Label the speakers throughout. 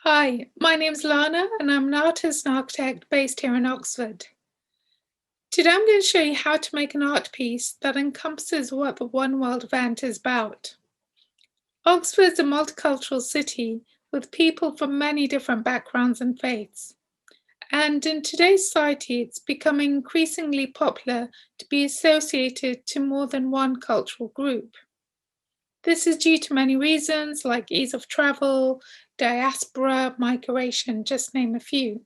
Speaker 1: Hi, my name's Lana and I'm an artist and architect based here in Oxford. Today I'm going to show you how to make an art piece that encompasses what the One World event is about. Oxford is a multicultural city with people from many different backgrounds and faiths. And in today's society, it's becoming increasingly popular to be associated to more than one cultural group. This is due to many reasons like ease of travel, diaspora, migration, just name a few.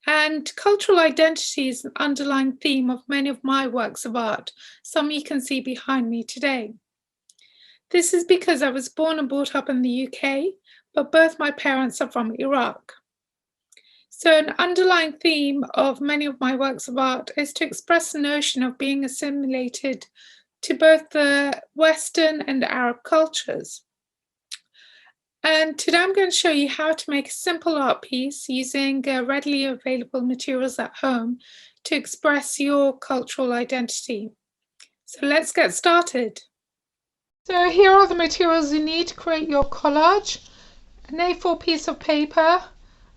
Speaker 1: And cultural identity is an underlying theme of many of my works of art, some you can see behind me today. This is because I was born and brought up in the UK, but both my parents are from Iraq. So, an underlying theme of many of my works of art is to express the notion of being assimilated to both the Western and Arab cultures. And today I'm going to show you how to make a simple art piece using readily available materials at home to express your cultural identity. So let's get started. So here are the materials you need to create your collage: an A4 piece of paper,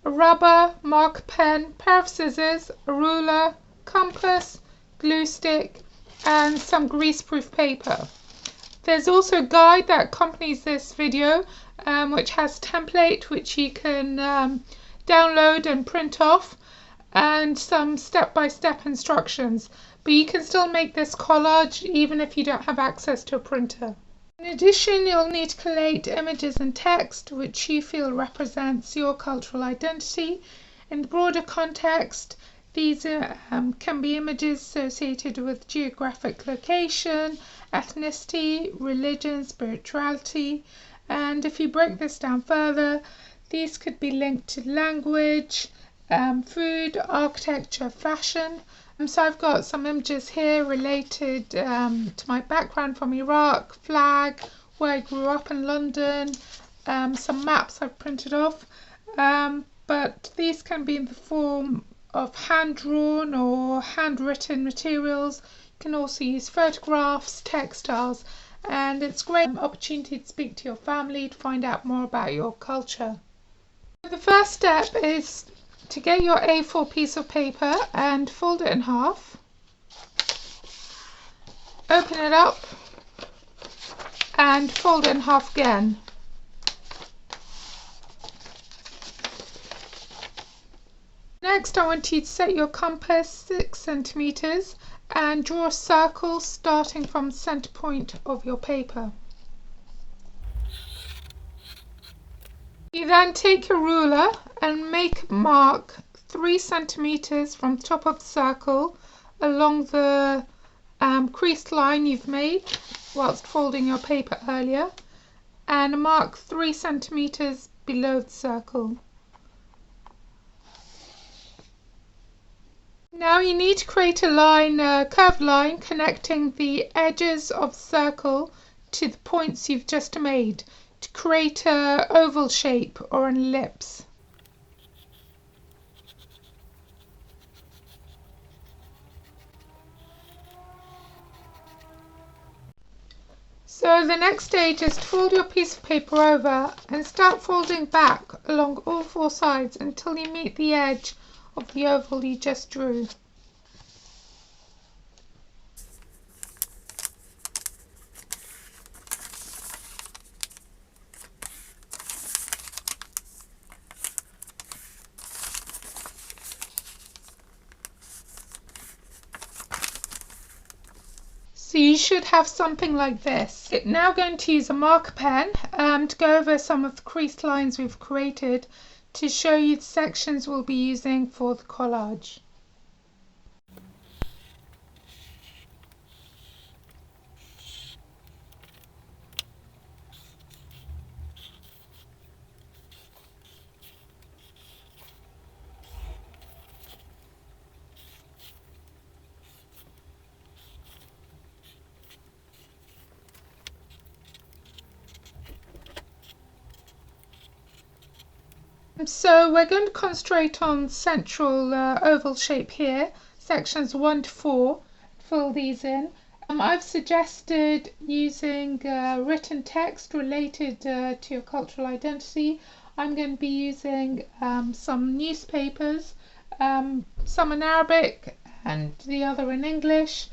Speaker 1: a rubber, marker pen, pair of scissors, a ruler, compass, glue stick, and some greaseproof paper. There's also a guide that accompanies this video, which has a template which you can download and print off, and some step-by-step instructions. But you can still make this collage even if you don't have access to a printer. In addition, you'll need to collate images and text which you feel represents your cultural identity. In the broader context, these can be images associated with geographic location, ethnicity, religion, spirituality, and if you break this down further, these could be linked to language, food, architecture, fashion. So I've got some images here related to my background from Iraq, flag, where I grew up in London, some maps I've printed off, but these can be in the form of hand-drawn or handwritten materials. You can also use photographs, textiles, and it's a great opportunity to speak to your family to find out more about your culture. The first step is to get your A4 piece of paper and fold it in half. Open it up and fold it in half again. Next, I want you to set your compass 6 centimeters and draw a circle starting from the center point of your paper. You then take a ruler and make a mark 3 centimeters from the top of the circle along the creased line you've made whilst folding your paper earlier, and a mark 3 centimeters below the circle. Now you need to create a line, a curved line connecting the edges of the circle to the points you've just made to create an oval shape or an ellipse. So the next stage is to fold your piece of paper over and start folding back along all 4 sides until you meet the edge of the oval you just drew. So you should have something like this. Now going to use a marker pen to go over some of the creased lines we've created to show you the sections we'll be using for the collage. So we're going to concentrate on central oval shape here, sections 1 to 4, fill these in. I've suggested using written text related to your cultural identity. I'm going to be using some newspapers, some in Arabic and the other in English,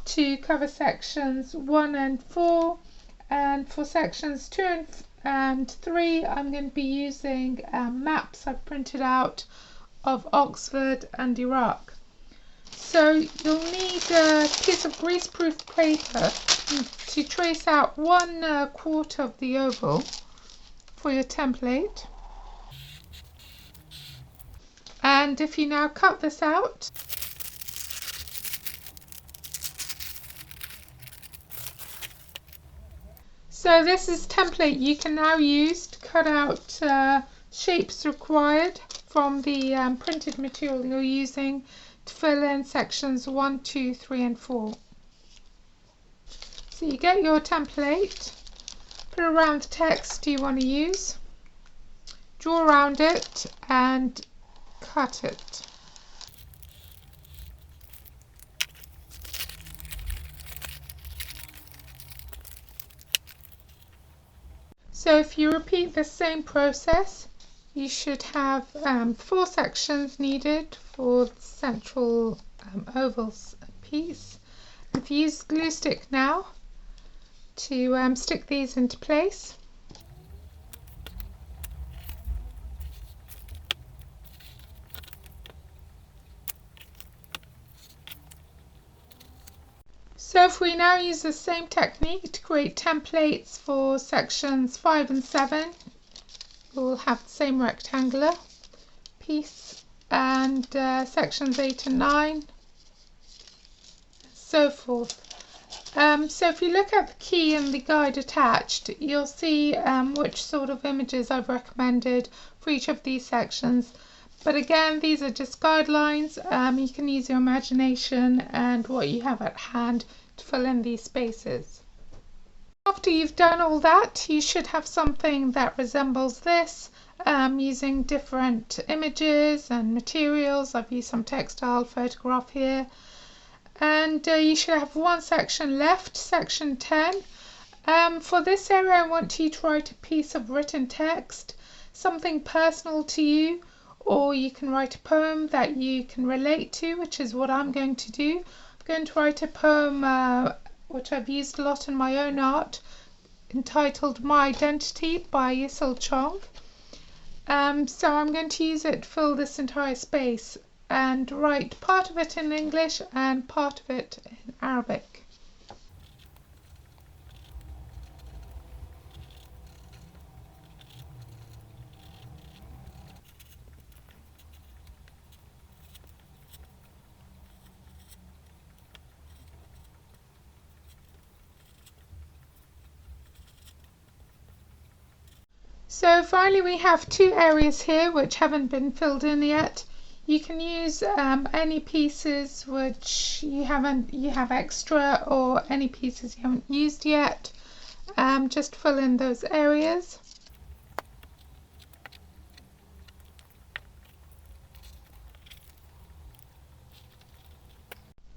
Speaker 1: to cover sections 1 and 4. And for sections 2 and 3, I'm going to be using maps I've printed out of Oxford and Iraq. So you'll need a piece of greaseproof paper to trace out 1/4 of the oval for your template. And if you now cut this out, so this is template you can now use to cut out shapes required from the printed material you're using to fill in sections 1, 2, 3 and 4. So you get your template, put around the text you want to use, draw around it and cut it. So if you repeat the same process, you should have 4 sections needed for the central oval piece. If you use glue stick now to stick these into place. So if we now use the same technique to create templates for sections 5 and 7, we'll have the same rectangular piece, and sections 8 and 9, so forth. So if you look at the key and the guide attached, you'll see which sort of images I've recommended for each of these sections. But again, these are just guidelines. You can use your imagination and what you have at hand to fill in these spaces. After you've done all that, you should have something that resembles this, using different images and materials. I've used some textile photograph here. And you should have one section left, section 10. For this area, I want you to write a piece of written text, something personal to you, or you can write a poem that you can relate to, which is what I'm going to do. I'm going to write a poem which I've used a lot in my own art, entitled My Identity by Yisil Chong. So I'm going to use it to fill this entire space and write part of it in English and part of it in Arabic. So finally we have 2 areas here which haven't been filled in yet. You can use any pieces which you have extra, or any pieces you haven't used yet. Just fill in those areas.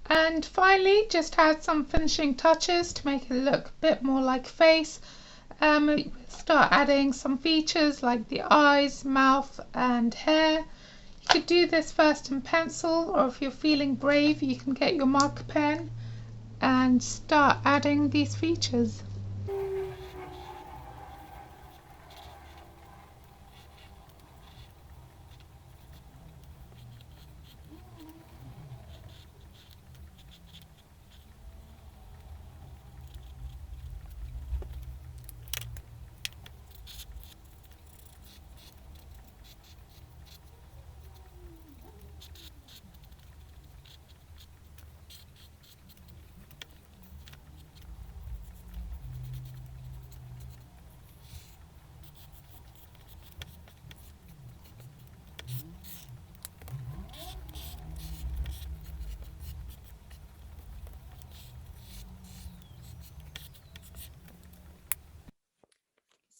Speaker 1: And finally, just add some finishing touches to make it look a bit more like a face. Start adding some features like the eyes, mouth and hair. You could do this first in pencil, or if you're feeling brave, you can get your marker pen and start adding these features.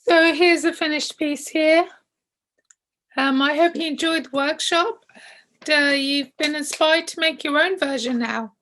Speaker 1: So here's a finished piece here. I hope you enjoyed the workshop. You've been inspired to make your own version now.